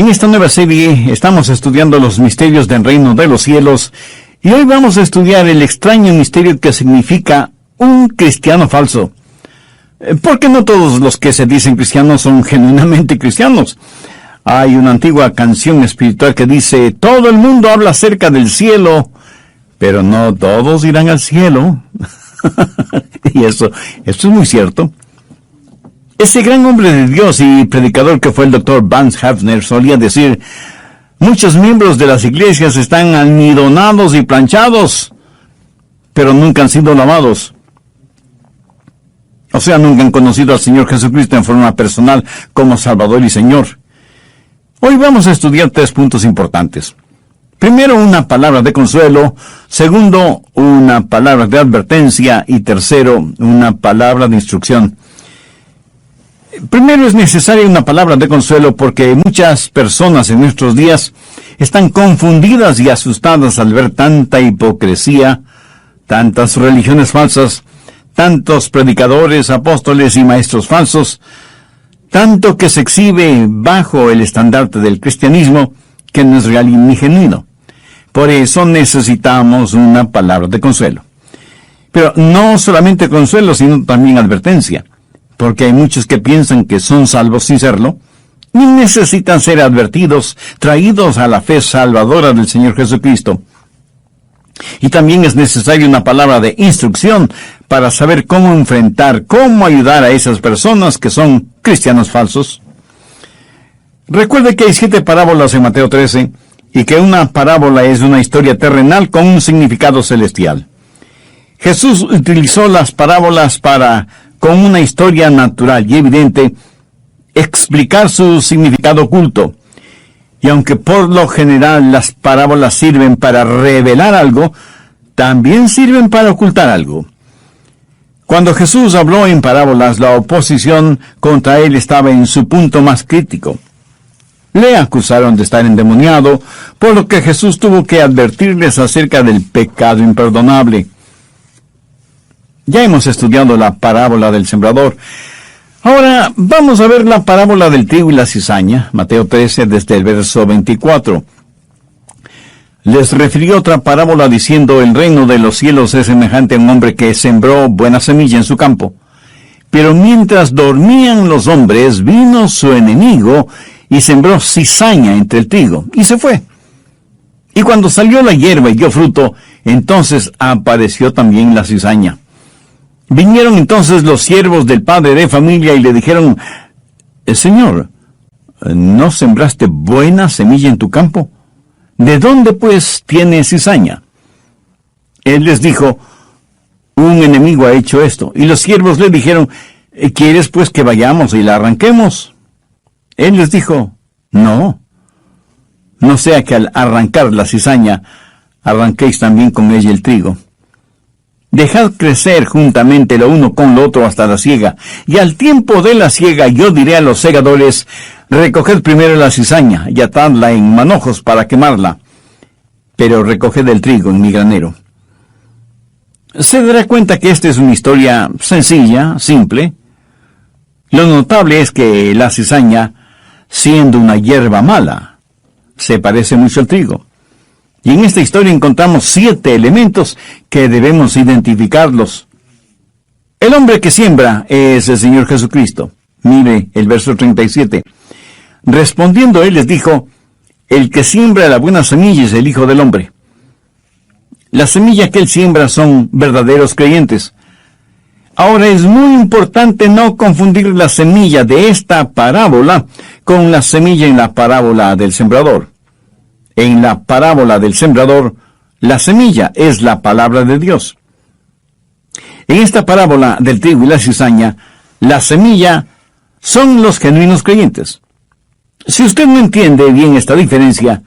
En esta nueva serie estamos estudiando los misterios del reino de los cielos y hoy vamos a estudiar el extraño misterio que significa un cristiano falso. Porque no todos los que se dicen cristianos son genuinamente cristianos. Hay una antigua canción espiritual que dice: todo el mundo habla acerca del cielo, pero no todos irán al cielo. Y eso es muy cierto. Ese gran hombre de Dios y predicador que fue el Dr. Vance Havner solía decir: muchos miembros de las iglesias están almidonados y planchados, pero nunca han sido lavados. O sea, nunca han conocido al Señor Jesucristo en forma personal como Salvador y Señor. Hoy vamos a estudiar 3 puntos importantes. Primero, una palabra de consuelo. Segundo, una palabra de advertencia. Y tercero, una palabra de instrucción. Primero, es necesaria una palabra de consuelo porque muchas personas en nuestros días están confundidas y asustadas al ver tanta hipocresía, tantas religiones falsas, tantos predicadores, apóstoles y maestros falsos, tanto que se exhibe bajo el estandarte del cristianismo que no es real ni genuino. Por eso necesitamos una palabra de consuelo. Pero no solamente consuelo, sino también advertencia, porque hay muchos que piensan que son salvos sin serlo, y necesitan ser advertidos, traídos a la fe salvadora del Señor Jesucristo. Y también es necesaria una palabra de instrucción para saber cómo enfrentar, cómo ayudar a esas personas que son cristianos falsos. Recuerde que hay 7 parábolas en Mateo 13 y que una parábola es una historia terrenal con un significado celestial. Jesús utilizó las parábolas para, con una historia natural y evidente, explicar su significado oculto. Y aunque por lo general las parábolas sirven para revelar algo, también sirven para ocultar algo. Cuando Jesús habló en parábolas, la oposición contra él estaba en su punto más crítico. Le acusaron de estar endemoniado, por lo que Jesús tuvo que advertirles acerca del pecado imperdonable. Ya hemos estudiado la parábola del sembrador. Ahora vamos a ver la parábola del trigo y la cizaña, Mateo 13, desde el verso 24. Les refirió otra parábola diciendo: el reino de los cielos es semejante a un hombre que sembró buena semilla en su campo. Pero mientras dormían los hombres, vino su enemigo y sembró cizaña entre el trigo, y se fue. Y cuando salió la hierba y dio fruto, entonces apareció también la cizaña. Vinieron entonces los siervos del padre de familia y le dijeron: Señor, ¿no sembraste buena semilla en tu campo? ¿De dónde pues tiene cizaña? Él les dijo: un enemigo ha hecho esto. Y los siervos le dijeron: ¿quieres pues que vayamos y la arranquemos? Él les dijo: no sea que al arrancar la cizaña, arranquéis también con ella el trigo. Dejad crecer juntamente lo uno con lo otro hasta la siega, y al tiempo de la siega yo diré a los segadores: recoged primero la cizaña y atadla en manojos para quemarla, pero recoged el trigo en mi granero. Se dará cuenta que esta es una historia sencilla, simple. Lo notable es que la cizaña, siendo una hierba mala, se parece mucho al trigo. Y en esta historia encontramos 7 elementos que debemos identificarlos. El hombre que siembra es el Señor Jesucristo. Mire el verso 37. Respondiendo él les dijo: el que siembra la buena semilla es el Hijo del Hombre. La semilla que él siembra son verdaderos creyentes. Ahora es muy importante no confundir la semilla de esta parábola con la semilla en la parábola del sembrador. En la parábola del sembrador, la semilla es la palabra de Dios. En esta parábola del trigo y la cizaña, la semilla son los genuinos creyentes. Si usted no entiende bien esta diferencia,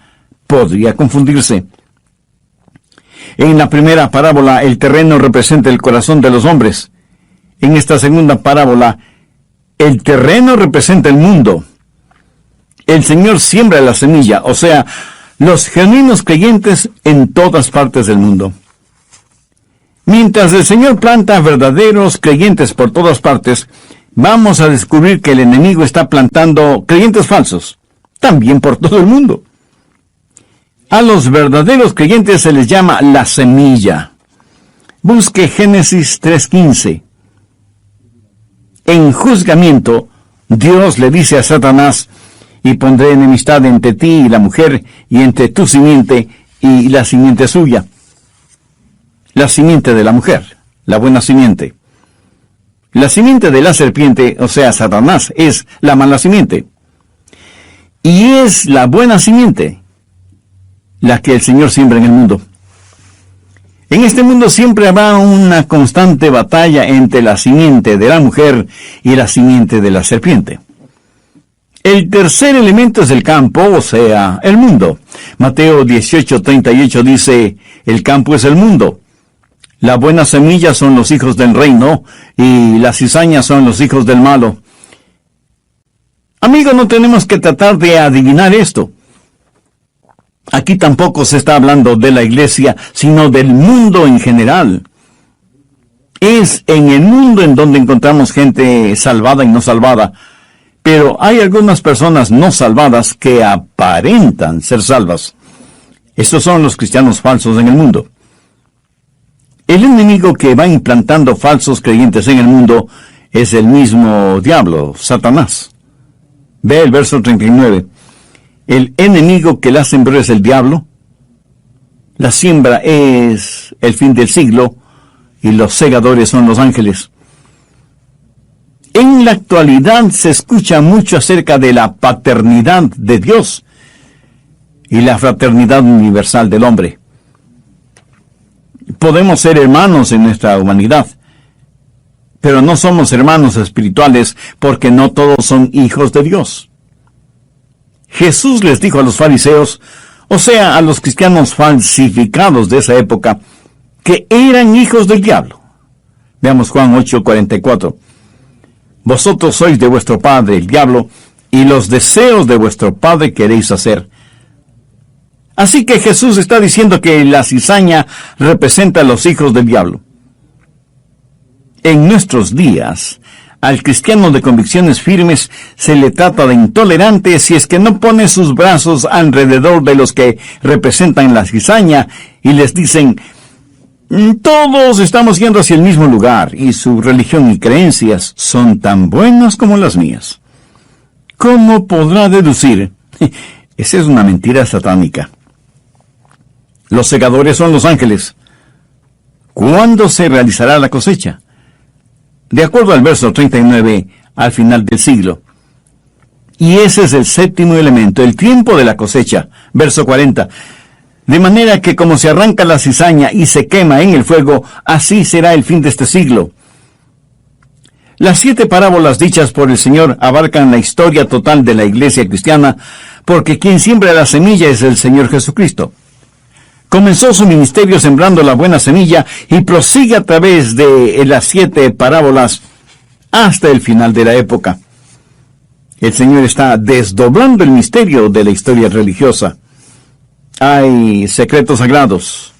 podría confundirse. En la primera parábola, el terreno representa el corazón de los hombres. En esta segunda parábola, el terreno representa el mundo. El Señor siembra la semilla, o sea, los genuinos creyentes en todas partes del mundo. Mientras el Señor planta verdaderos creyentes por todas partes, vamos a descubrir que el enemigo está plantando creyentes falsos. también por todo el mundo. A los verdaderos creyentes se les llama la semilla. Busque Génesis 3:15. En juzgamiento, Dios le dice a Satanás: y pondré enemistad entre ti y la mujer, y entre tu simiente y la simiente suya. La simiente de la mujer, la buena simiente. La simiente de la serpiente, o sea, Satanás, es la mala simiente. Y es la buena simiente la que el Señor siembra en el mundo. En este mundo siempre habrá una constante batalla entre la simiente de la mujer y la simiente de la serpiente. El tercer elemento es el campo, o sea, el mundo. Mateo 18:38 dice: el campo es el mundo. La buena semilla son los hijos del reino, y las cizañas son los hijos del malo. Amigos, no tenemos que tratar de adivinar esto. Aquí tampoco se está hablando de la iglesia, sino del mundo en general. Es en el mundo en donde encontramos gente salvada y no salvada, pero hay algunas personas no salvadas que aparentan ser salvas. Estos son los cristianos falsos en el mundo. El enemigo que va implantando falsos creyentes en el mundo es el mismo diablo, Satanás. Ve el verso 39. El enemigo que la sembró es el diablo. La siembra es el fin del siglo y los segadores son los ángeles. En la actualidad se escucha mucho acerca de la paternidad de Dios y la fraternidad universal del hombre. Podemos ser hermanos en nuestra humanidad, pero no somos hermanos espirituales porque no todos son hijos de Dios. Jesús les dijo a los fariseos, o sea, a los cristianos falsificados de esa época, que eran hijos del diablo. Veamos Juan 8:44. Vosotros sois de vuestro padre el diablo, y los deseos de vuestro padre queréis hacer. Así que Jesús está diciendo que la cizaña representa a los hijos del diablo. En nuestros días, al cristiano de convicciones firmes se le trata de intolerante si es que no pone sus brazos alrededor de los que representan la cizaña y les dicen: todos estamos yendo hacia el mismo lugar y su religión y creencias son tan buenas como las mías. ¿Cómo podrá deducir? Esa es una mentira satánica. Los segadores son los ángeles. ¿Cuándo se realizará la cosecha? De acuerdo al verso 39, al final del siglo. Y ese es el séptimo elemento, el tiempo de la cosecha. Verso 40. De manera que como se arranca la cizaña y se quema en el fuego, así será el fin de este siglo. Las 7 parábolas dichas por el Señor abarcan la historia total de la iglesia cristiana, porque quien siembra la semilla es el Señor Jesucristo. Comenzó su ministerio sembrando la buena semilla y prosigue a través de las 7 parábolas hasta el final de la época. El Señor está desdoblando el misterio de la historia religiosa. Hay secretos sagrados,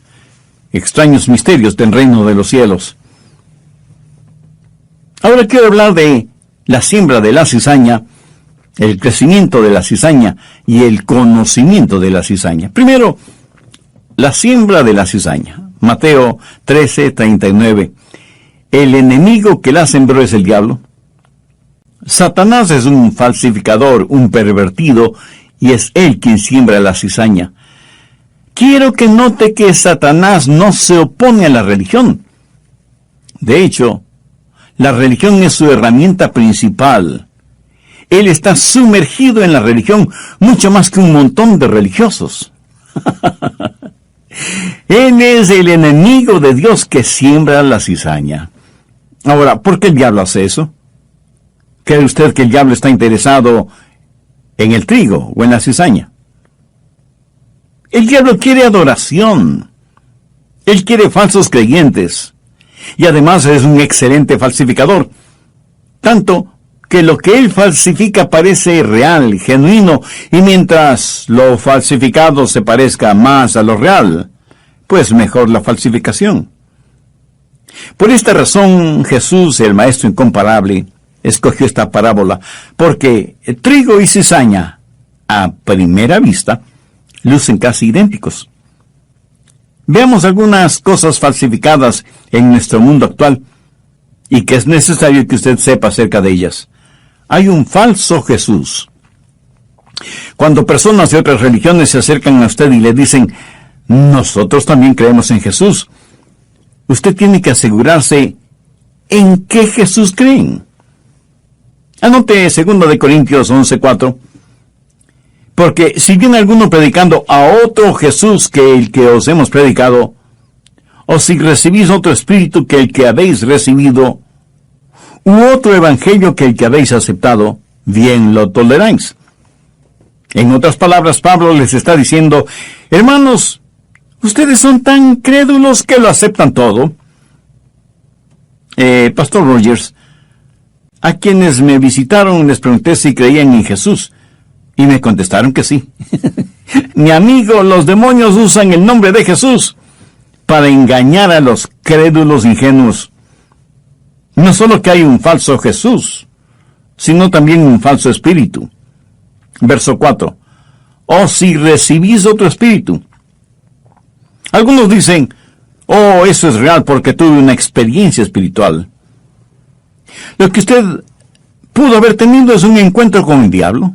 extraños misterios del reino de los cielos. Ahora quiero hablar de la siembra de la cizaña, el crecimiento de la cizaña y el conocimiento de la cizaña. Primero, la siembra de la cizaña. Mateo 13:39. El enemigo que la sembró es el diablo. Satanás es un falsificador, un pervertido, y es él quien siembra la cizaña. Quiero que note que Satanás no se opone a la religión. De hecho, la religión es su herramienta principal. Él está sumergido en la religión mucho más que un montón de religiosos. Él es el enemigo de Dios que siembra la cizaña. Ahora, ¿por qué el diablo hace eso? ¿Cree usted que el diablo está interesado en el trigo o en la cizaña? El diablo quiere adoración. Él quiere falsos creyentes. Y además es un excelente falsificador. Tanto que lo que él falsifica parece real, genuino, y mientras lo falsificado se parezca más a lo real, pues mejor la falsificación. Por esta razón, Jesús, el Maestro incomparable, escogió esta parábola, porque trigo y cizaña a primera vista, lucen casi idénticos. Veamos algunas cosas falsificadas en nuestro mundo actual y que es necesario que usted sepa acerca de ellas. Hay un falso Jesús. Cuando personas de otras religiones se acercan a usted y le dicen, nosotros también creemos en Jesús, usted tiene que asegurarse en qué Jesús creen. Anote 2 Corintios 11:4. Porque si viene alguno predicando a otro Jesús que el que os hemos predicado, o si recibís otro espíritu que el que habéis recibido, u otro evangelio que el que habéis aceptado, bien lo toleráis. En otras palabras, Pablo les está diciendo, hermanos, ustedes son tan crédulos que lo aceptan todo. Pastor Rogers, a quienes me visitaron les pregunté si creían en Jesús, y me contestaron que sí. Mi amigo, los demonios usan el nombre de Jesús para engañar a los crédulos ingenuos. No solo que hay un falso Jesús, sino también un falso espíritu. Verso 4. O si recibís otro espíritu. Algunos dicen, oh, eso es real porque tuve una experiencia espiritual. Lo que usted pudo haber tenido es un encuentro con el diablo.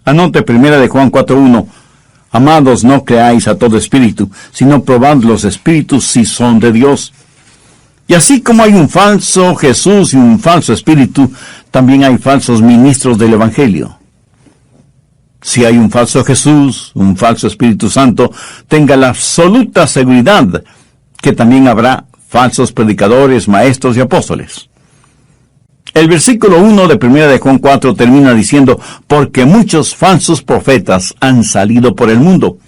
Anote 1 Juan 4:1. Amados, no creáis a todo espíritu, sino probad los espíritus si son de Dios. Y así como hay un falso Jesús y un falso espíritu, también hay falsos ministros del Evangelio. Si hay un falso Jesús, un falso Espíritu Santo, tenga la absoluta seguridad que también habrá falsos predicadores, maestros y apóstoles. El versículo 1 de 1 Juan 4 termina diciendo, porque muchos falsos profetas han salido por el mundo.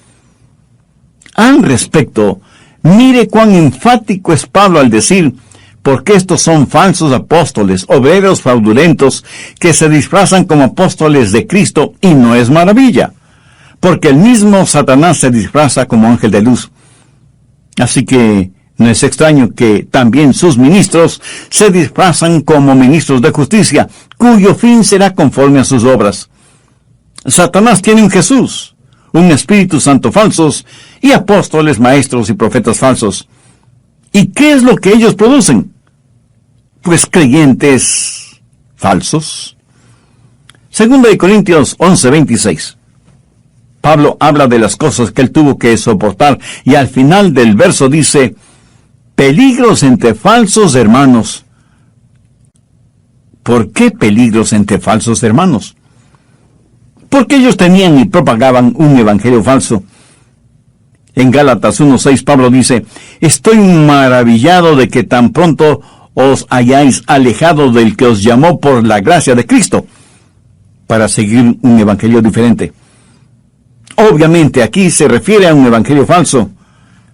Al respecto, mire cuán enfático es Pablo al decir, porque estos son falsos apóstoles, obreros fraudulentos, que se disfrazan como apóstoles de Cristo, y no es maravilla, porque el mismo Satanás se disfraza como ángel de luz. Así que no es extraño que también sus ministros se disfrazan como ministros de justicia, cuyo fin será conforme a sus obras. Satanás tiene un Jesús, un Espíritu Santo falsos, y apóstoles, maestros y profetas falsos. ¿Y qué es lo que ellos producen? Pues creyentes falsos. 2 Corintios 11:26. Pablo habla de las cosas que él tuvo que soportar, y al final del verso dice, peligros entre falsos hermanos. ¿Por qué peligros entre falsos hermanos? Porque ellos tenían y propagaban un evangelio falso. En Gálatas 1:6 Pablo dice, estoy maravillado de que tan pronto os hayáis alejado del que os llamó por la gracia de Cristo, para seguir un evangelio diferente. Obviamente aquí se refiere a un evangelio falso.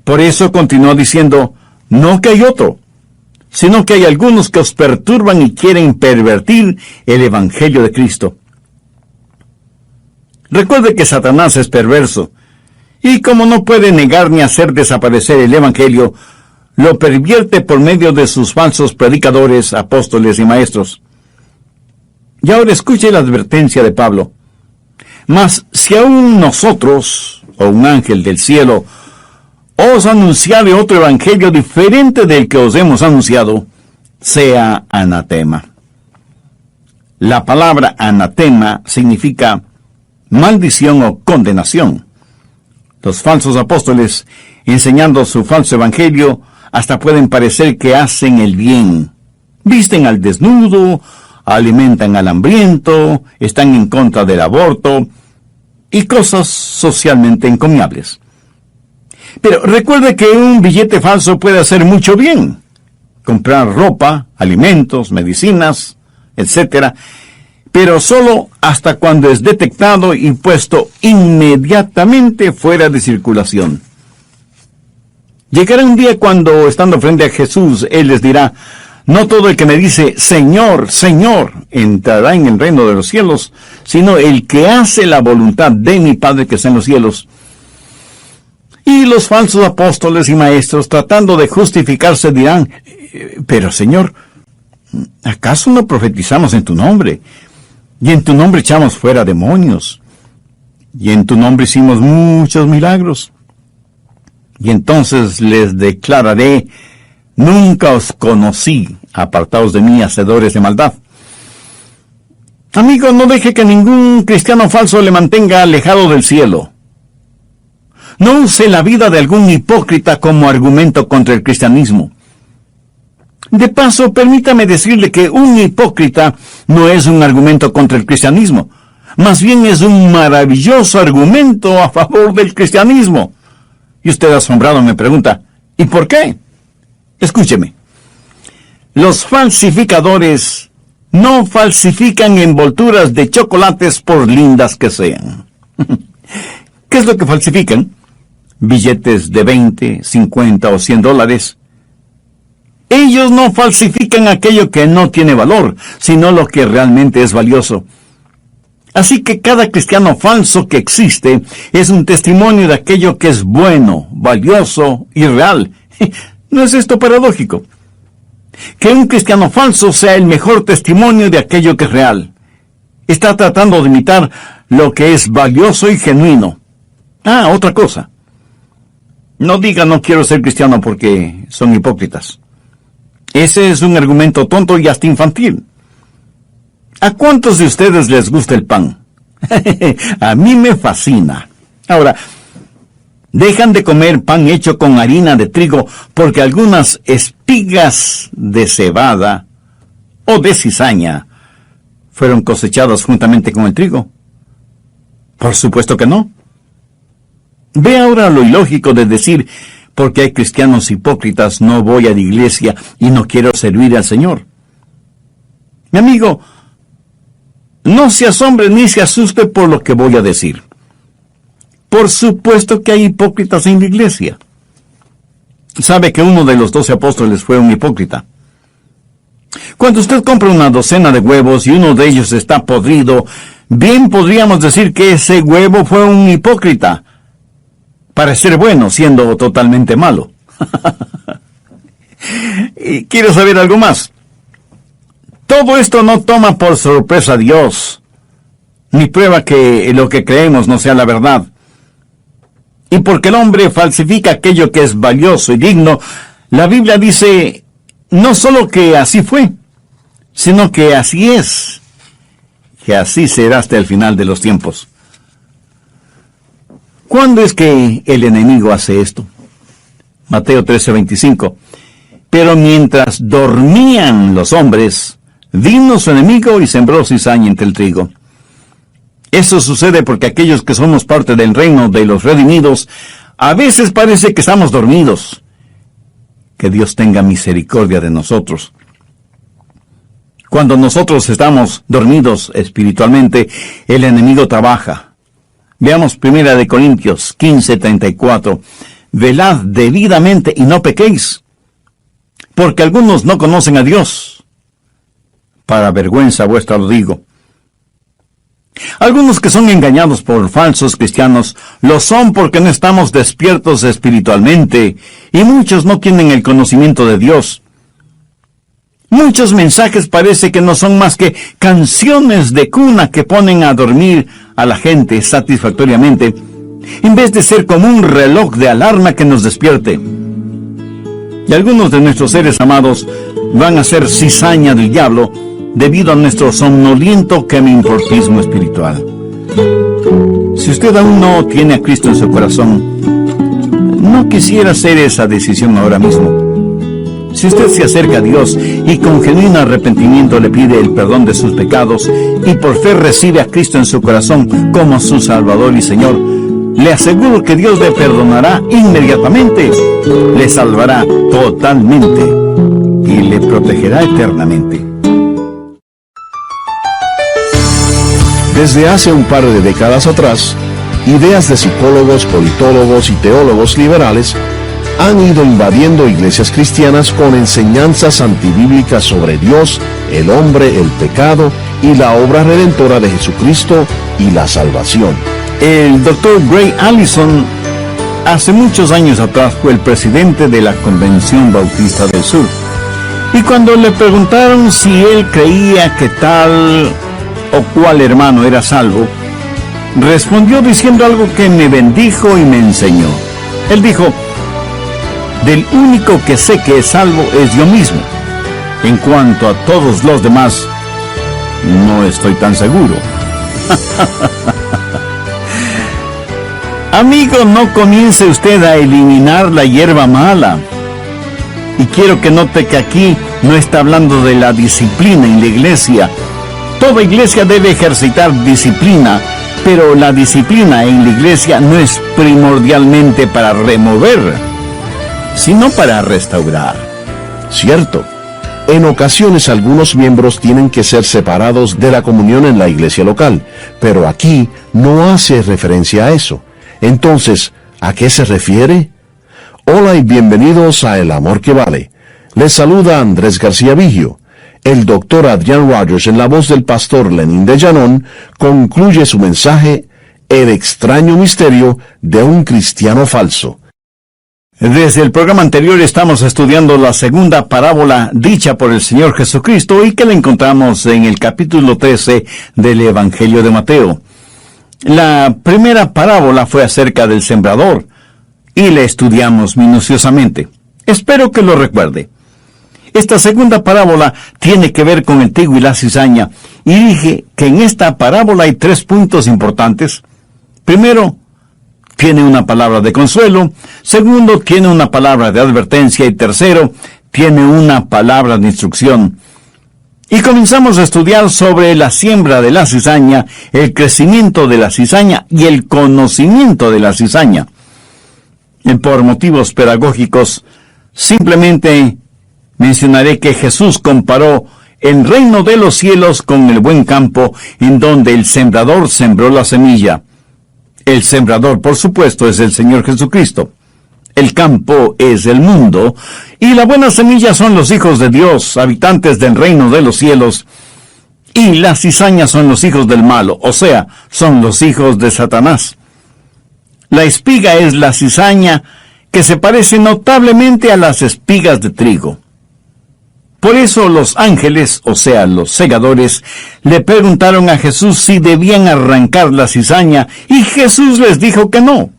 Por eso continuó diciendo, no que hay otro, sino que hay algunos que os perturban y quieren pervertir el evangelio de Cristo. Recuerde que Satanás es perverso, y como no puede negar ni hacer desaparecer el evangelio, lo pervierte por medio de sus falsos predicadores, apóstoles y maestros. Y ahora escuche la advertencia de Pablo. Mas si aún nosotros, o un ángel del cielo, os anunciare otro evangelio diferente del que os hemos anunciado, sea anatema. La palabra anatema significa maldición o condenación. Los falsos apóstoles, enseñando su falso evangelio, hasta pueden parecer que hacen el bien. Visten al desnudo, alimentan al hambriento, están en contra del aborto, y cosas socialmente encomiables. Pero recuerde que un billete falso puede hacer mucho bien. Comprar ropa, alimentos, medicinas, etc. Pero solo hasta cuando es detectado y puesto inmediatamente fuera de circulación. Llegará un día cuando, estando frente a Jesús, Él les dirá, no todo el que me dice, Señor, Señor, entrará en el reino de los cielos, sino el que hace la voluntad de mi Padre que está en los cielos. Y los falsos apóstoles y maestros, tratando de justificarse, dirán, pero Señor, ¿acaso no profetizamos en tu nombre? Y en tu nombre echamos fuera demonios. y en tu nombre hicimos muchos milagros. Y entonces les declararé, nunca os conocí, apartaos de mí, hacedores de maldad. Amigo, no deje que ningún cristiano falso le mantenga alejado del cielo. No use la vida de algún hipócrita como argumento contra el cristianismo. De paso, permítame decirle que un hipócrita no es un argumento contra el cristianismo. Más bien es un maravilloso argumento a favor del cristianismo. Y usted asombrado me pregunta, ¿y por qué? Escúcheme. Los falsificadores no falsifican envolturas de chocolates por lindas que sean. ¿Qué es lo que falsifican? Billetes de 20, 50 o 100 dólares. Ellos no falsifican aquello que no tiene valor, sino lo que realmente es valioso. Así que cada cristiano falso que existe es un testimonio de aquello que es bueno, valioso y real. ¿No es esto paradójico? Que un cristiano falso sea el mejor testimonio de aquello que es real. Está tratando de imitar lo que es valioso y genuino. Ah, otra cosa. No diga no quiero ser cristiano porque son hipócritas. Ese es un argumento tonto y hasta infantil. ¿A cuántos de ustedes les gusta el pan? A mí me fascina. Ahora, dejan de comer pan hecho con harina de trigo porque algunas espigas de cebada o de cizaña fueron cosechadas juntamente con el trigo. Por supuesto que no. Ve ahora lo ilógico de decir, porque hay cristianos hipócritas, no voy a la iglesia y no quiero servir al Señor. Mi amigo, no se asombre ni se asuste por lo que voy a decir. Por supuesto que hay hipócritas en la iglesia. Sabe que uno de los 12 apóstoles fue un hipócrita. Cuando usted compra una docena de huevos y uno de ellos está podrido, bien podríamos decir que ese huevo fue un hipócrita. Parecer bueno siendo totalmente malo. Y quiero saber algo más. Todo esto no toma por sorpresa a Dios, ni prueba que lo que creemos no sea la verdad. Y porque el hombre falsifica aquello que es valioso y digno, la Biblia dice no solo que así fue, sino que así es, que así será hasta el final de los tiempos. ¿Cuándo es que el enemigo hace esto? Mateo 13:25. Pero mientras dormían los hombres, vino su enemigo y sembró cizaña entre el trigo. Eso sucede porque aquellos que somos parte del reino de los redimidos, a veces parece que estamos dormidos. Que Dios tenga misericordia de nosotros. Cuando nosotros estamos dormidos espiritualmente, el enemigo trabaja. Veamos 1 Corintios 15:34. Velad debidamente y no pequéis, porque algunos no conocen a Dios. Para vergüenza vuestra lo digo. Algunos que son engañados por falsos cristianos, lo son porque no estamos despiertos espiritualmente, y muchos no tienen el conocimiento de Dios. Muchos mensajes parece que no son más que canciones de cuna que ponen a dormir a la gente satisfactoriamente, en vez de ser como un reloj de alarma que nos despierte. Y algunos de nuestros seres amados van a ser cizaña del diablo debido a nuestro somnoliento queminfortismo espiritual. Si usted aún no tiene a Cristo en su corazón, no quisiera hacer esa decisión ahora mismo. Si usted se acerca a Dios y con genuino arrepentimiento le pide el perdón de sus pecados y por fe recibe a Cristo en su corazón como su Salvador y Señor, le aseguro que Dios le perdonará inmediatamente, le salvará totalmente y le protegerá eternamente. Desde hace un par de décadas atrás, ideas de psicólogos, politólogos y teólogos liberales han ido invadiendo iglesias cristianas con enseñanzas antibíblicas sobre Dios, el hombre, el pecado y la obra redentora de Jesucristo y la salvación. El Dr. Gray Allison hace muchos años atrás fue el presidente de la Convención Bautista del Sur. Y cuando le preguntaron si él creía que tal o cual hermano era salvo, respondió diciendo algo que me bendijo y me enseñó. Él dijo: del único que sé que es salvo es yo mismo. En cuanto a todos los demás, no estoy tan seguro. Amigo, no comience usted a eliminar la hierba mala. Y quiero que note que aquí no está hablando de la disciplina en la iglesia. Toda iglesia debe ejercitar disciplina, pero la disciplina en la iglesia no es primordialmente para remover, sino para restaurar. Cierto. En ocasiones algunos miembros tienen que ser separados de la comunión en la iglesia local, pero aquí no hace referencia a eso. Entonces, ¿a qué se refiere? Hola y bienvenidos a El Amor que Vale. Les saluda Andrés García Vigio. El doctor Adrian Rogers, en la voz del pastor Lenín de Llanón, concluye su mensaje: El extraño misterio de un cristiano falso. Desde el programa anterior estamos estudiando la segunda parábola dicha por el Señor Jesucristo y que la encontramos en el capítulo 13 del Evangelio de Mateo. La primera parábola fue acerca del sembrador y la estudiamos minuciosamente. Espero que lo recuerde. Esta segunda parábola tiene que ver con el trigo y la cizaña, y dije que en esta parábola hay 3 puntos importantes. Primero, tiene una palabra de consuelo. Segundo, tiene una palabra de advertencia. Y tercero, tiene una palabra de instrucción. Y comenzamos a estudiar sobre la siembra de la cizaña, el crecimiento de la cizaña y el conocimiento de la cizaña. Y por motivos pedagógicos, simplemente mencionaré que Jesús comparó el reino de los cielos con el buen campo, en donde el sembrador sembró la semilla. El sembrador, por supuesto, es el Señor Jesucristo. El campo es el mundo, y la buena semilla son los hijos de Dios, habitantes del reino de los cielos, y las cizañas son los hijos del malo, o sea, son los hijos de Satanás. La espiga es la cizaña, que se parece notablemente a las espigas de trigo. Por eso los ángeles, o sea, los segadores, le preguntaron a Jesús si debían arrancar la cizaña, y Jesús les dijo que no,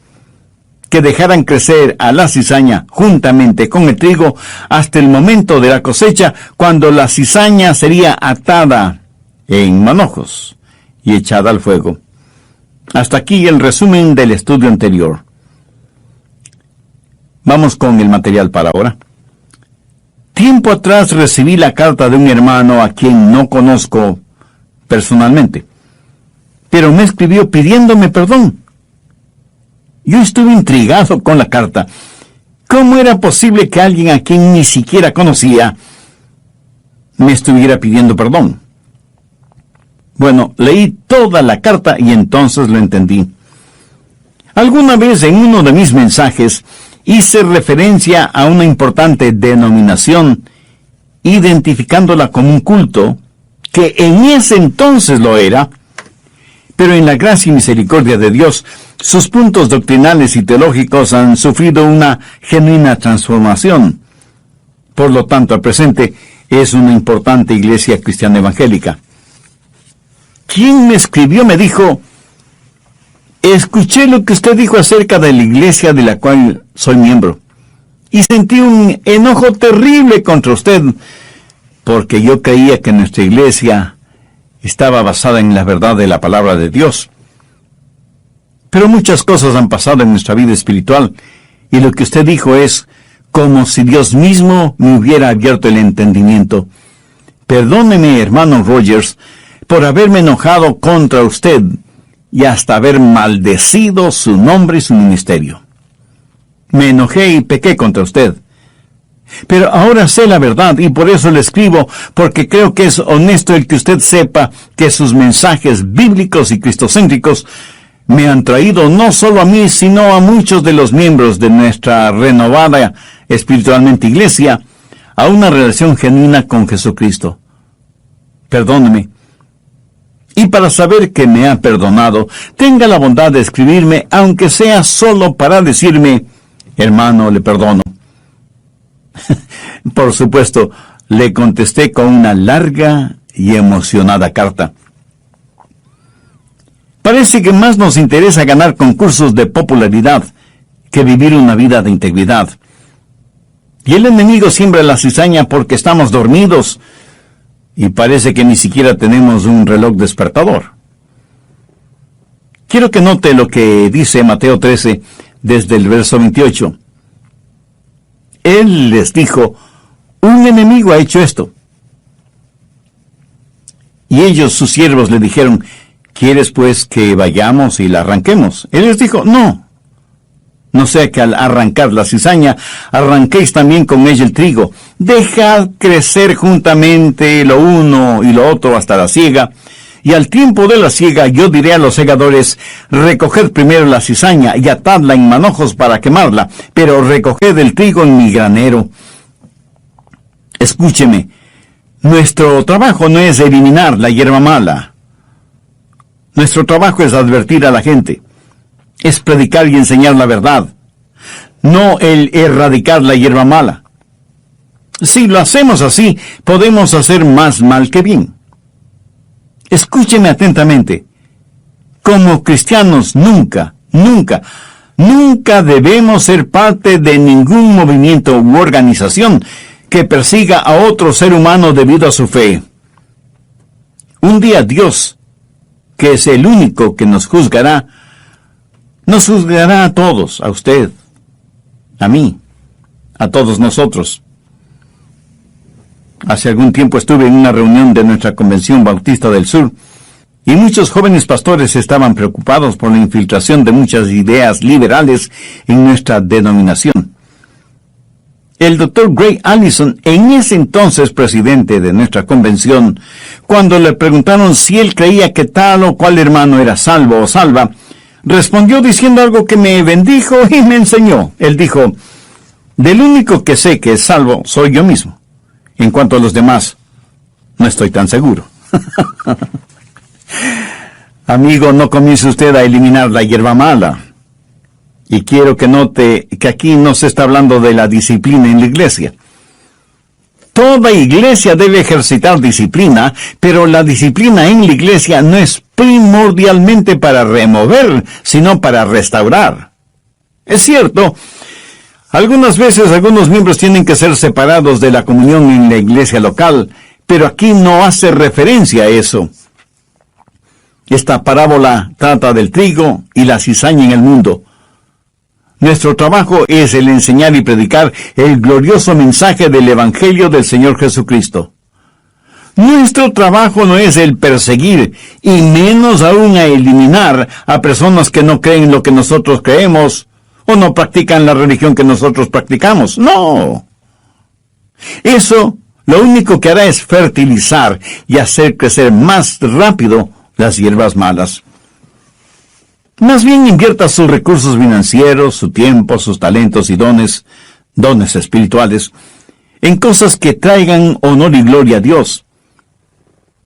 que dejaran crecer a la cizaña juntamente con el trigo hasta el momento de la cosecha, cuando la cizaña sería atada en manojos y echada al fuego. Hasta aquí el resumen del estudio anterior. Vamos con el material para ahora. Tiempo atrás recibí la carta de un hermano a quien no conozco personalmente, pero me escribió pidiéndome perdón. Yo estuve intrigado con la carta. ¿Cómo era posible que alguien a quien ni siquiera conocía me estuviera pidiendo perdón? Bueno, leí toda la carta y entonces lo entendí. Alguna vez en uno de mis mensajes hice referencia a una importante denominación, identificándola como un culto, que en ese entonces lo era, pero en la gracia y misericordia de Dios, sus puntos doctrinales y teológicos han sufrido una genuina transformación. Por lo tanto, al presente es una importante iglesia cristiana evangélica. Quien me escribió me dijo: escuché lo que usted dijo acerca de la iglesia de la cual soy miembro, y sentí un enojo terrible contra usted, porque yo creía que nuestra iglesia estaba basada en la verdad de la palabra de Dios. Pero muchas cosas han pasado en nuestra vida espiritual, y lo que usted dijo es como si Dios mismo me hubiera abierto el entendimiento. Perdóneme, hermano Rogers, por haberme enojado contra usted y hasta haber maldecido su nombre y su ministerio. Me enojé y pequé contra usted. Pero ahora sé la verdad y por eso le escribo, porque creo que es honesto el que usted sepa que sus mensajes bíblicos y cristocéntricos me han traído no solo a mí, sino a muchos de los miembros de nuestra renovada espiritualmente iglesia, a una relación genuina con Jesucristo. Perdóneme. Y para saber que me ha perdonado, tenga la bondad de escribirme, aunque sea solo para decirme: hermano, le perdono. Por supuesto, le contesté con una larga y emocionada carta. Parece que más nos interesa ganar concursos de popularidad que vivir una vida de integridad. Y el enemigo siembra la cizaña porque estamos dormidos y parece que ni siquiera tenemos un reloj despertador. Quiero que note lo que dice Mateo 13 desde el verso 28. Él les dijo, un enemigo ha hecho esto. Y ellos, sus siervos, le dijeron, ¿quieres pues que vayamos y la arranquemos? Él les dijo, no sea que al arrancar la cizaña, arranquéis también con ella el trigo. Dejad crecer juntamente lo uno y lo otro hasta la siega, y al tiempo de la siega yo diré a los segadores, recoged primero la cizaña y atadla en manojos para quemarla, pero recoged el trigo en mi granero. Escúcheme, nuestro trabajo no es eliminar la hierba mala. Nuestro trabajo es advertir a la gente, es predicar y enseñar la verdad, no el erradicar la hierba mala. Si lo hacemos así, podemos hacer más mal que bien. Escúcheme atentamente. Como cristianos nunca debemos ser parte de ningún movimiento u organización que persiga a otro ser humano debido a su fe. Un día Dios, que es el único que nos juzgará a todos, a usted, a mí, a todos nosotros. Hace algún tiempo estuve en una reunión de nuestra Convención Bautista del Sur, y muchos jóvenes pastores estaban preocupados por la infiltración de muchas ideas liberales en nuestra denominación. El Dr. Gray Allison, en ese entonces presidente de nuestra convención, cuando le preguntaron si él creía que tal o cual hermano era salvo o salva, respondió diciendo algo que me bendijo y me enseñó. Él dijo, del único que sé que es salvo soy yo mismo. En cuanto a los demás, no estoy tan seguro. Amigo, no comience usted a eliminar la hierba mala. Y quiero que note que aquí no se está hablando de la disciplina en la iglesia. Toda iglesia debe ejercitar disciplina, pero la disciplina en la iglesia no es primordialmente para remover, sino para restaurar. Es cierto, algunas veces algunos miembros tienen que ser separados de la comunión en la iglesia local, pero aquí no hace referencia a eso. Esta parábola trata del trigo y la cizaña en el mundo. Nuestro trabajo es el enseñar y predicar el glorioso mensaje del Evangelio del Señor Jesucristo. Nuestro trabajo no es el perseguir, y menos aún a eliminar a personas que no creen lo que nosotros creemos, o no practican la religión que nosotros practicamos. No. Eso lo único que hará es fertilizar y hacer crecer más rápido las hierbas malas. Más bien invierta sus recursos financieros, su tiempo, sus talentos y dones espirituales, en cosas que traigan honor y gloria a Dios.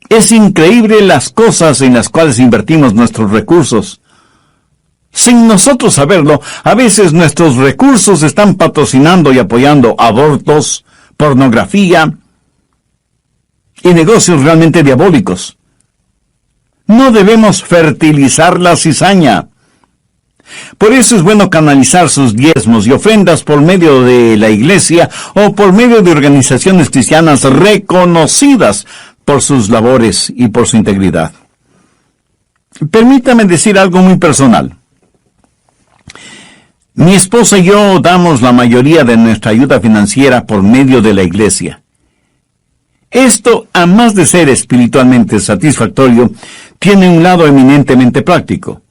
Es increíble las cosas en las cuales invertimos nuestros recursos. Sin nosotros saberlo, a veces nuestros recursos están patrocinando y apoyando abortos, pornografía y negocios realmente diabólicos. No debemos fertilizar la cizaña. Por eso es bueno canalizar sus diezmos y ofrendas por medio de la iglesia o por medio de organizaciones cristianas reconocidas por sus labores y por su integridad. Permítame decir algo muy personal. Mi esposa y yo damos la mayoría de nuestra ayuda financiera por medio de la iglesia. Esto, además de ser espiritualmente satisfactorio, tiene un lado eminentemente práctico.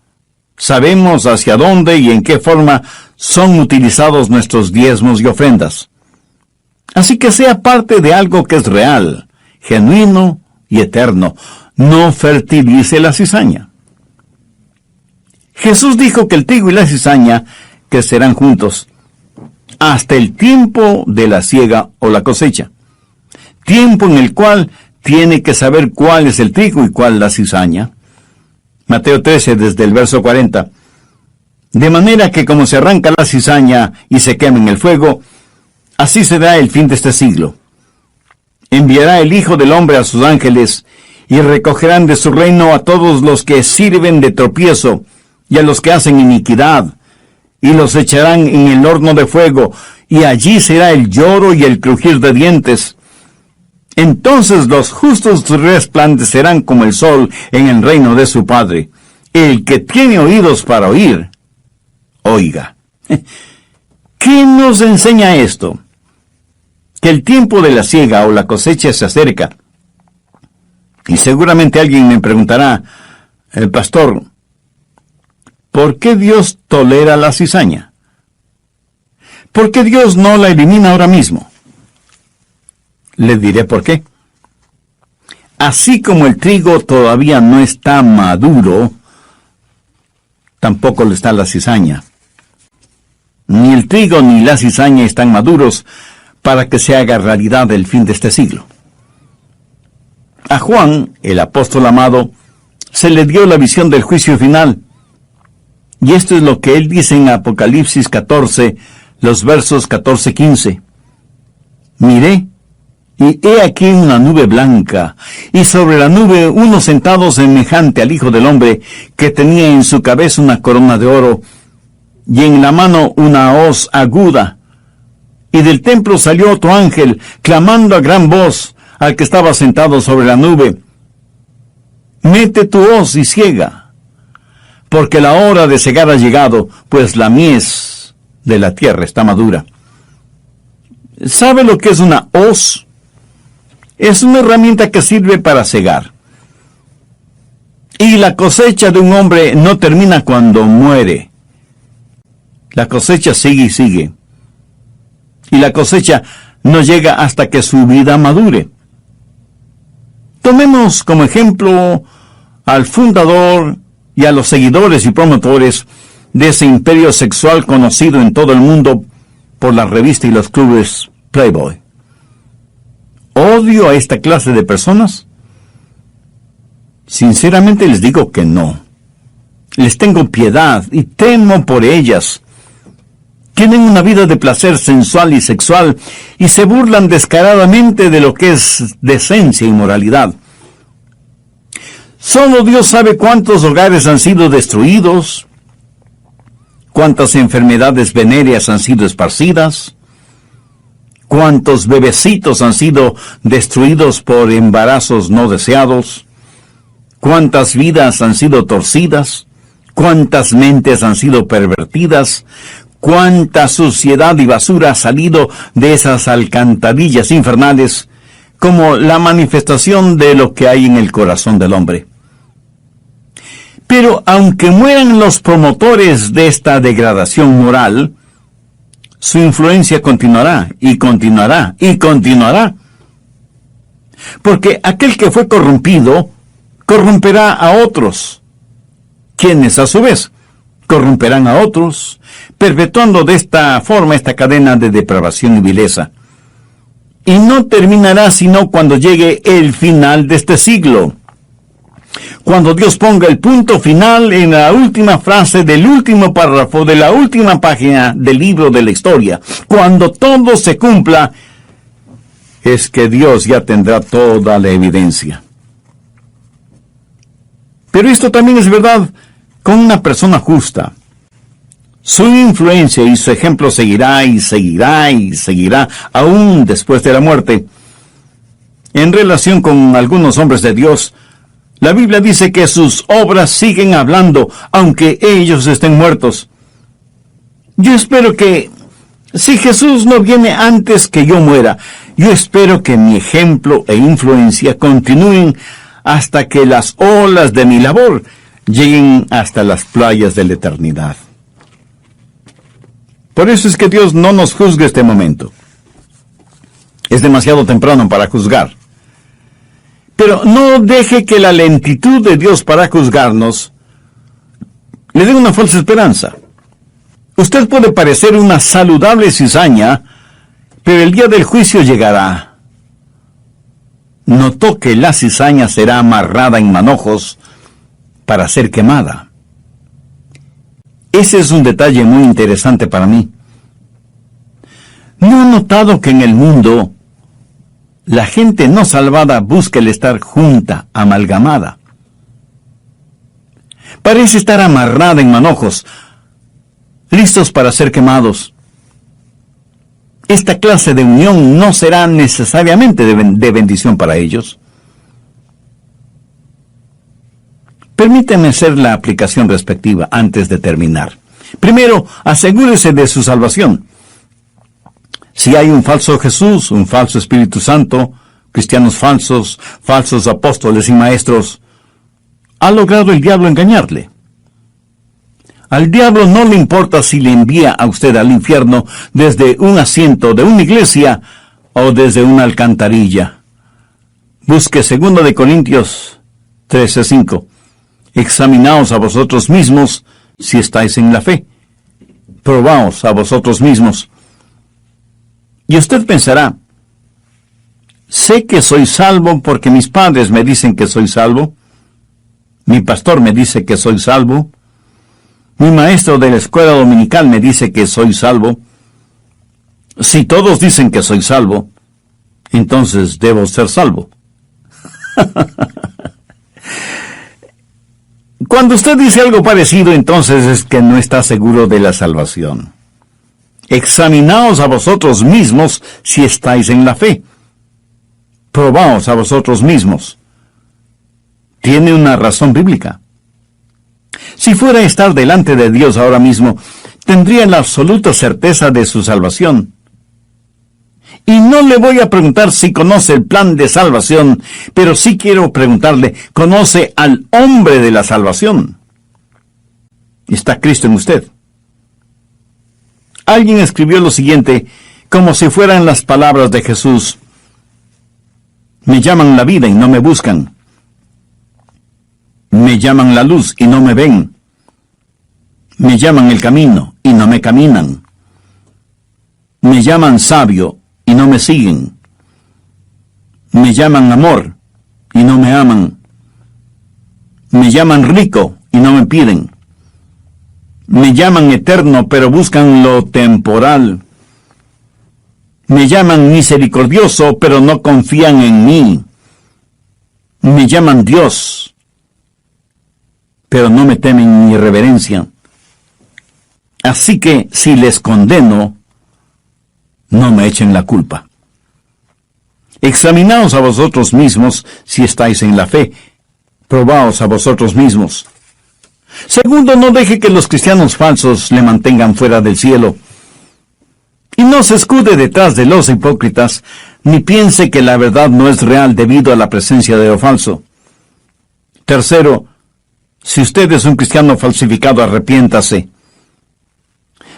Sabemos hacia dónde y en qué forma son utilizados nuestros diezmos y ofrendas. Así que sea parte de algo que es real, genuino y eterno. No fertilice la cizaña. Jesús dijo que el trigo y la cizaña crecerán juntos hasta el tiempo de la siega o la cosecha. Tiempo en el cual tiene que saber cuál es el trigo y cuál la cizaña. Mateo 13, desde el verso 40. De manera que como se arranca la cizaña y se quema en el fuego, así será el fin de este siglo. Enviará el Hijo del Hombre a sus ángeles, y recogerán de su reino a todos los que sirven de tropiezo y a los que hacen iniquidad, y los echarán en el horno de fuego, y allí será el lloro y el crujir de dientes. Entonces los justos resplandecerán como el sol en el reino de su Padre. El que tiene oídos para oír, oiga. ¿Qué nos enseña esto? Que el tiempo de la siega o la cosecha se acerca. Y seguramente alguien me preguntará, pastor, ¿por qué Dios tolera la cizaña? ¿Por qué Dios no la elimina ahora mismo? Le diré por qué. Así como el trigo todavía no está maduro, tampoco lo está la cizaña. Ni el trigo ni la cizaña están maduros para que se haga realidad el fin de este siglo. A Juan, el apóstol amado, se le dio la visión del juicio final. Y esto es lo que él dice en Apocalipsis 14, los versos 14-15. Miré, y he aquí una nube blanca, y sobre la nube uno sentado semejante al Hijo del Hombre, que tenía en su cabeza una corona de oro, y en la mano una hoz aguda. Y del templo salió otro ángel, clamando a gran voz al que estaba sentado sobre la nube: mete tu hoz y ciega, porque la hora de cegar ha llegado, pues la mies de la tierra está madura. ¿Sabe lo que es una hoz? Es una herramienta que sirve para cegar. Y la cosecha de un hombre no termina cuando muere. La cosecha sigue y sigue. Y la cosecha no llega hasta que su vida madure. Tomemos como ejemplo al fundador y a los seguidores y promotores de ese imperio sexual conocido en todo el mundo por la revista y los clubes Playboy. ¿Odio a esta clase de personas? Sinceramente les digo que no. Les tengo piedad y temo por ellas. Tienen una vida de placer sensual y sexual y se burlan descaradamente de lo que es decencia y moralidad. Solo Dios sabe cuántos hogares han sido destruidos, cuántas enfermedades venéreas han sido esparcidas, cuántos bebecitos han sido destruidos por embarazos no deseados, cuántas vidas han sido torcidas, cuántas mentes han sido pervertidas, cuánta suciedad y basura ha salido de esas alcantarillas infernales, como la manifestación de lo que hay en el corazón del hombre. Pero aunque mueran los promotores de esta degradación moral, su influencia continuará, y continuará, y continuará. Porque aquel que fue corrompido, corromperá a otros, quienes a su vez corromperán a otros, perpetuando de esta forma esta cadena de depravación y vileza. Y no terminará sino cuando llegue el final de este siglo. Cuando Dios ponga el punto final en la última frase del último párrafo de la última página del libro de la historia, cuando todo se cumpla, es que Dios ya tendrá toda la evidencia. Pero esto también es verdad con una persona justa. Su influencia y su ejemplo seguirá y seguirá y seguirá aún después de la muerte. En relación con algunos hombres de Dios, la Biblia dice que sus obras siguen hablando, aunque ellos estén muertos. Yo espero que, si Jesús no viene antes que yo muera, yo espero que mi ejemplo e influencia continúen hasta que las olas de mi labor lleguen hasta las playas de la eternidad. Por eso es que Dios no nos juzga este momento. Es demasiado temprano para juzgar. Pero no deje que la lentitud de Dios para juzgarnos le dé una falsa esperanza. Usted puede parecer una saludable cizaña, pero el día del juicio llegará. Notó que la cizaña será amarrada en manojos para ser quemada. Ese es un detalle muy interesante para mí. ¿No ha notado que en el mundo La gente no salvada busca el estar junta, amalgamada. Parece estar amarrada en manojos, listos para ser quemados. Esta clase de unión no será necesariamente de bendición para ellos. Permíteme hacer la aplicación respectiva antes de terminar. Primero, asegúrese de su salvación. Si hay un falso Jesús, un falso Espíritu Santo, cristianos falsos, falsos apóstoles y maestros, ha logrado el diablo engañarle. Al diablo no le importa si le envía a usted al infierno desde un asiento de una iglesia o desde una alcantarilla. Busque 2 de Corintios 13:5. Examinaos a vosotros mismos si estáis en la fe. Probaos a vosotros mismos. Y usted pensará, sé que soy salvo porque mis padres me dicen que soy salvo. Mi pastor me dice que soy salvo. Mi maestro de la escuela dominical me dice que soy salvo. Si todos dicen que soy salvo, entonces debo ser salvo. Cuando usted dice algo parecido, entonces es que no está seguro de la salvación. Examinaos a vosotros mismos si estáis en la fe. Probaos a vosotros mismos. Tiene una razón bíblica. Si fuera a estar delante de Dios ahora mismo, tendría la absoluta certeza de su salvación. Y no le voy a preguntar si conoce el plan de salvación, pero sí quiero preguntarle, ¿conoce al hombre de la salvación? ¿Está Cristo en usted? Alguien escribió lo siguiente, como si fueran las palabras de Jesús. Me llaman la vida y no me buscan. Me llaman la luz y no me ven. Me llaman el camino y no me caminan. Me llaman sabio y no me siguen. Me llaman amor y no me aman. Me llaman rico y no me piden. Me llaman eterno, pero buscan lo temporal. Me llaman misericordioso, pero no confían en mí. Me llaman Dios, pero no me temen ni reverencia. Así que, si les condeno, no me echen la culpa. Examinaos a vosotros mismos si estáis en la fe. Probaos a vosotros mismos. Segundo, no deje que los cristianos falsos le mantengan fuera del cielo. Y no se escude detrás de los hipócritas, ni piense que la verdad no es real debido a la presencia de lo falso. Tercero, si usted es un cristiano falsificado, arrepiéntase.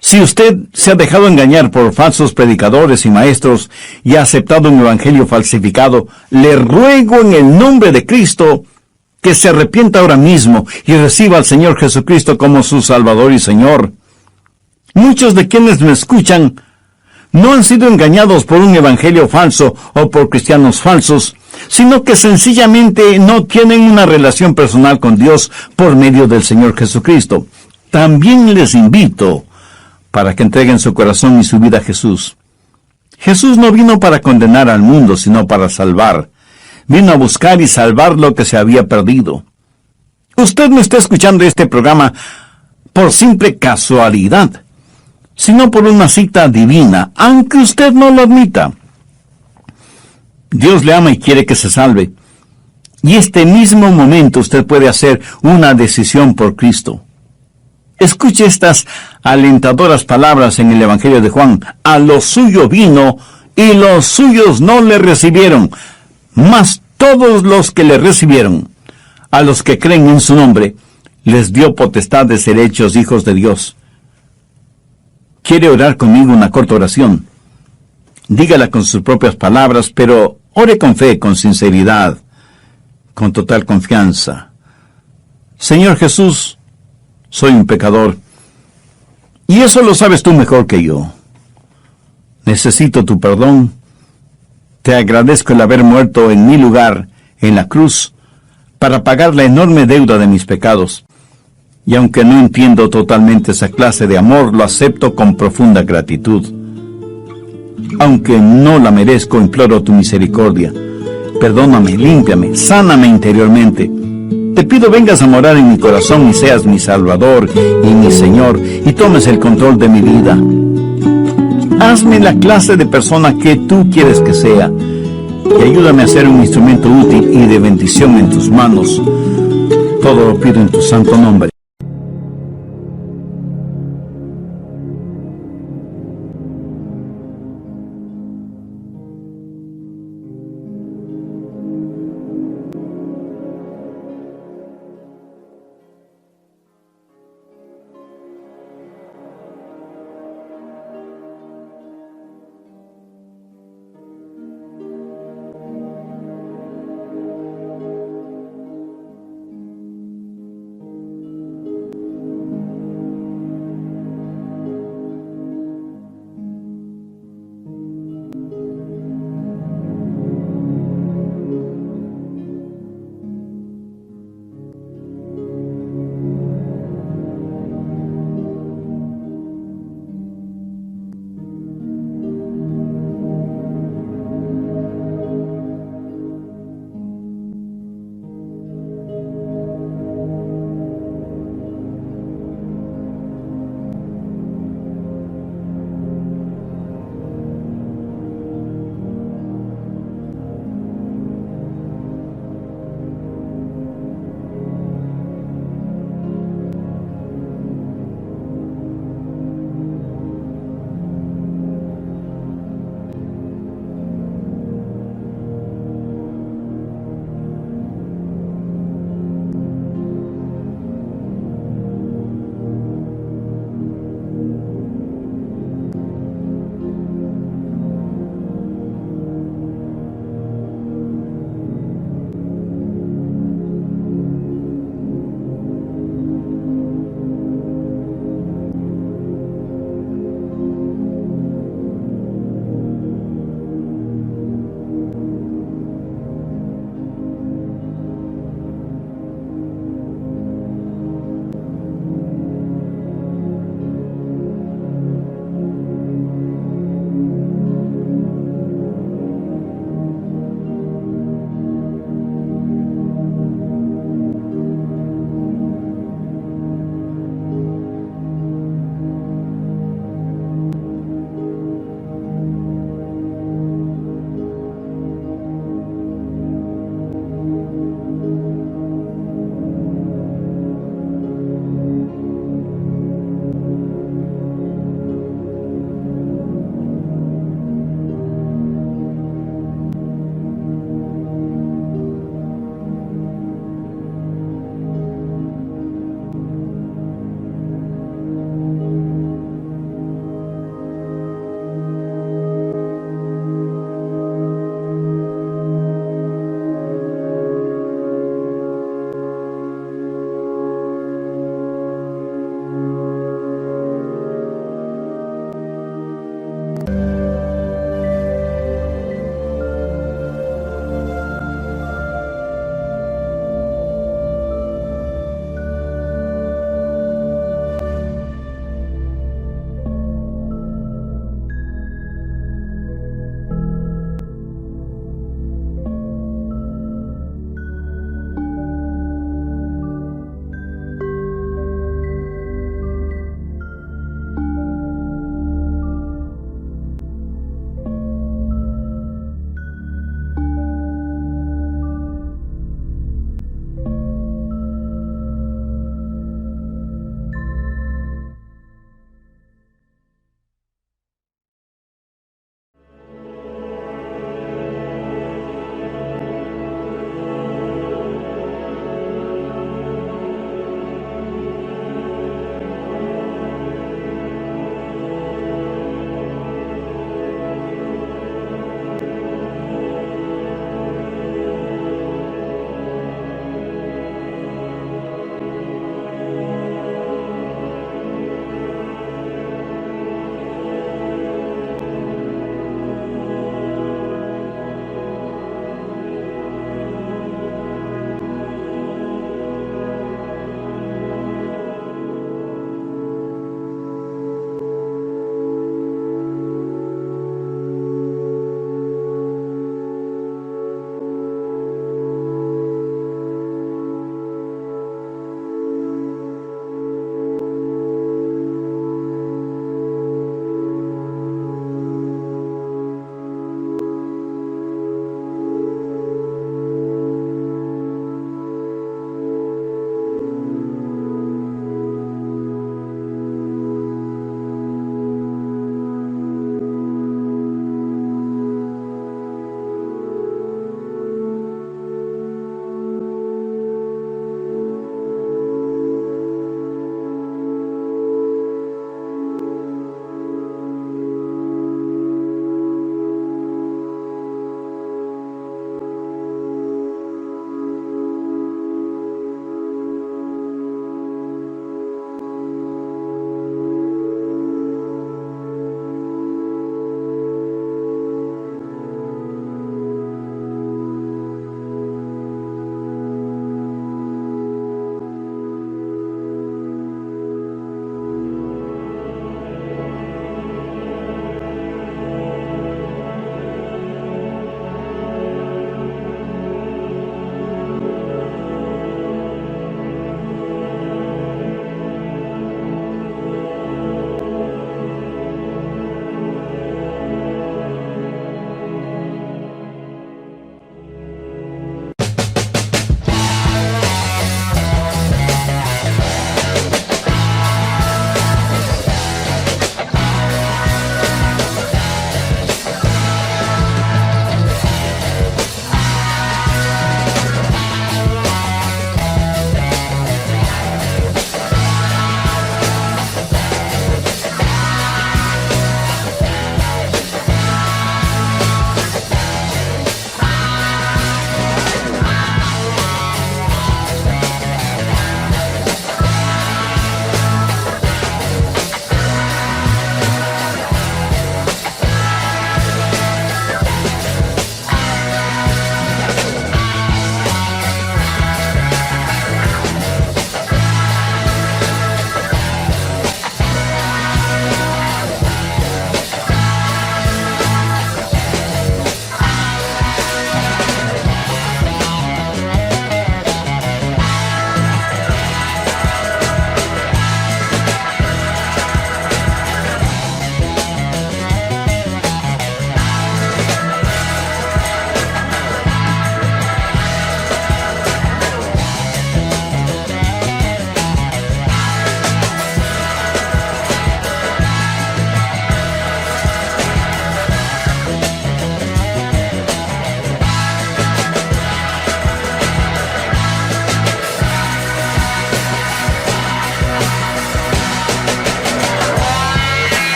Si usted se ha dejado engañar por falsos predicadores y maestros y ha aceptado un evangelio falsificado, le ruego en el nombre de Cristo que se arrepienta ahora mismo y reciba al Señor Jesucristo como su Salvador y Señor. Muchos de quienes me escuchan no han sido engañados por un evangelio falso o por cristianos falsos, sino que sencillamente no tienen una relación personal con Dios por medio del Señor Jesucristo. También les invito para que entreguen su corazón y su vida a Jesús. Jesús no vino para condenar al mundo, sino para salvar. Vino a buscar y salvar lo que se había perdido. Usted no está escuchando este programa por simple casualidad, sino por una cita divina, aunque usted no lo admita. Dios le ama y quiere que se salve. Y este mismo momento usted puede hacer una decisión por Cristo. Escuche estas alentadoras palabras en el Evangelio de Juan. A lo suyo vino, y los suyos no le recibieron. Mas todos los que le recibieron, a los que creen en su nombre, les dio potestad de ser hechos hijos de Dios. ¿Quiere orar conmigo una corta oración? Dígala con sus propias palabras, pero ore con fe, con sinceridad, con total confianza. Señor Jesús, soy un pecador, y eso lo sabes tú mejor que yo. Necesito tu perdón. Te agradezco el haber muerto en mi lugar, en la cruz, para pagar la enorme deuda de mis pecados. Y aunque no entiendo totalmente esa clase de amor, lo acepto con profunda gratitud. Aunque no la merezco, imploro tu misericordia. Perdóname, límpiame, sáname interiormente. Te pido vengas a morar en mi corazón y seas mi Salvador y mi Señor, y tomes el control de mi vida. Hazme la clase de persona que tú quieres que sea, y ayúdame a ser un instrumento útil y de bendición en tus manos. Todo lo pido en tu santo nombre.